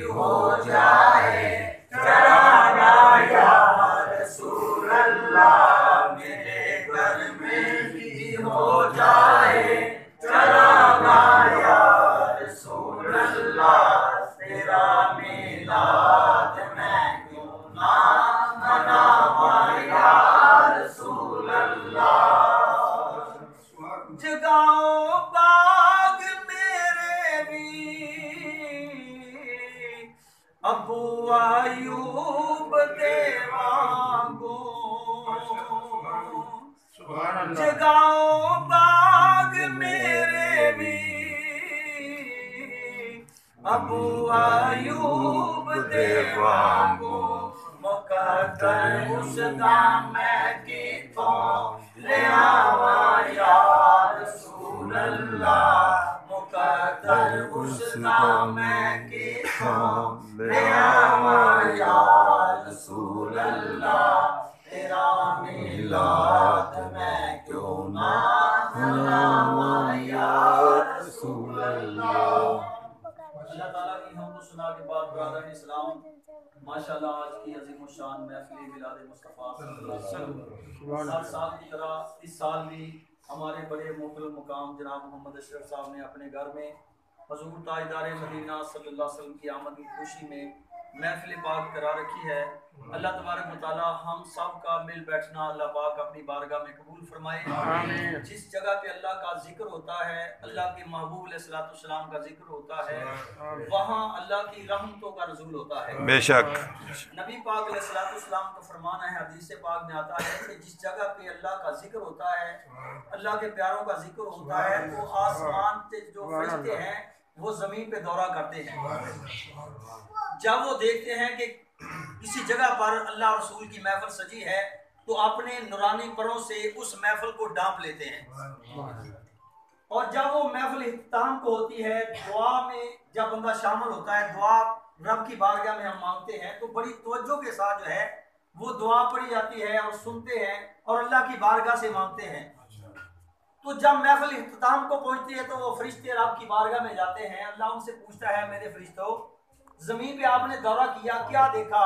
हो जाए, तराना या रसूल अल्लाह, मेरे घर में भी हो जाए, तराना या रसूल अल्लाह, तेरा मिलाद मैं क्यों ना मनावां या रसूल अल्लाह। जगाओ बाग मेरे भी अबू अयूब देवांगो, जगाओ बाग मेरे भी अबू अयूब देवांगो, मुकद्दर उसदा मैं किथों ले आवां या रसूल अल्लाह, मुकद्दर उसदा मैं किथों ले आवां या रसूल अल्लाह, तेरा मिलाद मैं क्यों ना मनावां या रसूल अल्लाह। अल्लाह ताला की हमद सुना के बाद ब्रदर इस्लाम, माशाल्लाह आज की अजीम शान महफिल मिलाद मुस्तफ़ा हर साल की तरह इस साल भी हमारे बड़े मोहतरम मुकाम जनाब मोहम्मद अशरफ साहब ने अपने घर में हुजूर ताजदार मदीना सल्लल्लाहु अलैहि वसल्लम की आमद की खुशी में महफिल पाक करा रखी है। अल्लाह तबारक व तआला हम सब का मिल बैठना अल्लाह पाक अपनी बारगाह में कबूल फरमाए। जिस जगह पे अल्लाह का जिक्र होता है, अल्लाह के महबूब अलैहिस्सलातु वस्सलाम का जिक्र होता है, वहाँ अल्लाह की रहमतों का नज़ूल होता है। बेशक नबी पाक अलैहिस्सलातु वस्सलाम का फरमान है, हदीस पाक में आता है कि जिस जगह पे अल्लाह का जिक्र होता है, अल्लाह के प्यारों का जिक्र होता है, तो आसमान से जो फरिश्ते हैं वो जमीन पे दौरा करते हैं। जब वो देखते हैं कि किसी जगह पर अल्लाह रसूल की महफिल सजी है, तो अपने नूरानी परों से उस महफिल को ढांप लेते हैं। और जब वो महफिल इख्तिताम को होती है, दुआ में जब बंदा शामिल होता है, दुआ रब की बारगाह में हम मांगते हैं, तो बड़ी तवज्जो के साथ जो है वो दुआ पढ़ी जाती है और सुनते हैं और अल्लाह की बारगाह से मांगते हैं। तो जब महफिल इख्तिताम को पहुंचती है तो वो फरिश्ते रब की बारगाह में जाते हैं। अल्लाह उनसे पूछता है, मेरे फरिश्तों, जमीन पे आपने दौरा किया, क्या देखा?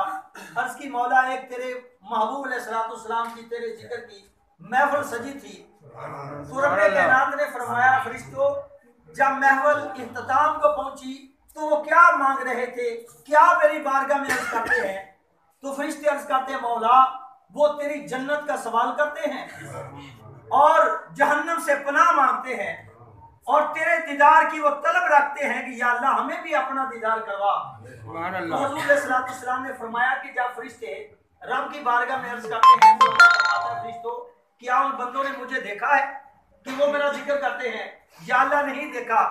अर्ज की मौला, एक तेरे महबूब अलैहिस्सलातु वस्सलाम की, तेरे जिक्र की महफिल सजी थी। तो रब्बे कायनात ने फरमाया, फरिश्तों, जब महफिल इख्तिताम को पहुंची तो वो क्या मांग रहे थे, क्या मेरी बारगाह में अर्ज करते हैं? तो फरिश्ते अर्ज करते हैं, मौला, वो तेरी जन्नत का सवाल करते हैं और जहन्नम से पनाह मांगते हैं और तेरे दीदार की वो तलब रखते हैं कि या अल्लाह हमें भी अपना दीदार करवा। हुजूर सल्लल्लाहु अलैहि वसल्लम ने फरमाया कि जब फरिश्ते रब की बारगाह में अर्ज करते हैं तो अल्लाह फरमाता है, फरिश्तों, क्या उन बंदों ने मुझे देखा है कि वो मेरा जिक्र करते हैं? या अल्लाह नहीं देखा।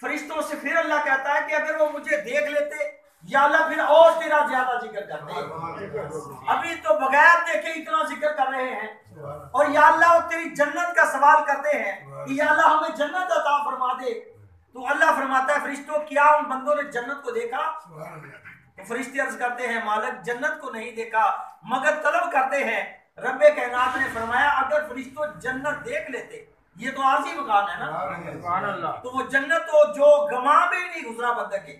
फरिश्तों से फिर अल्लाह कहता है कि अगर वो मुझे देख लेते या अल्लाह फिर और तेरा ज्यादा जिक्र करते। अभी तो बगैर देखे इतना जिक्र कर रहे हैं, और या अल्लाह वो तेरी जन्नत का सवाल करते हैं कि या अल्लाह हमें जन्नत अता फरमा दे। तो अल्लाह फरमाता है, फरिश्तों, क्या उन बंदों ने जन्नत को देखा? तो फरिश्ते अर्ज करते हैं, मालिक, जन्नत को नहीं देखा मगर तलब करते हैं। रब्बे कायनात ने फरमाया, अगर फरिश्तों जन्नत देख लेते, ये तो आरजी मकान है ना, तो वो जन्नत तो जो गमा भी नहीं गुजरा बंदे के,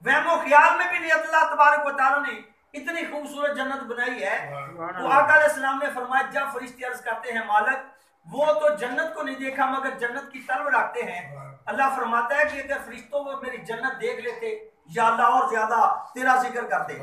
वहमो ख्याल में भी नहीं अल्लाह तबारक व तआला ने इतनी खूबसूरत जन्नत बनाई है। तो आका अलैहिस्सलाम ने फरमाया, जब फरिश्ते अर्ज करते हैं, मालिक, वो तो जन्नत को नहीं देखा मगर जन्नत की तलब रखते हैं। अल्लाह फरमाता है कि अगर फरिश्तों वो मेरी जन्नत देख लेते या अल्लाह और ज्यादा तेरा जिक्र करते।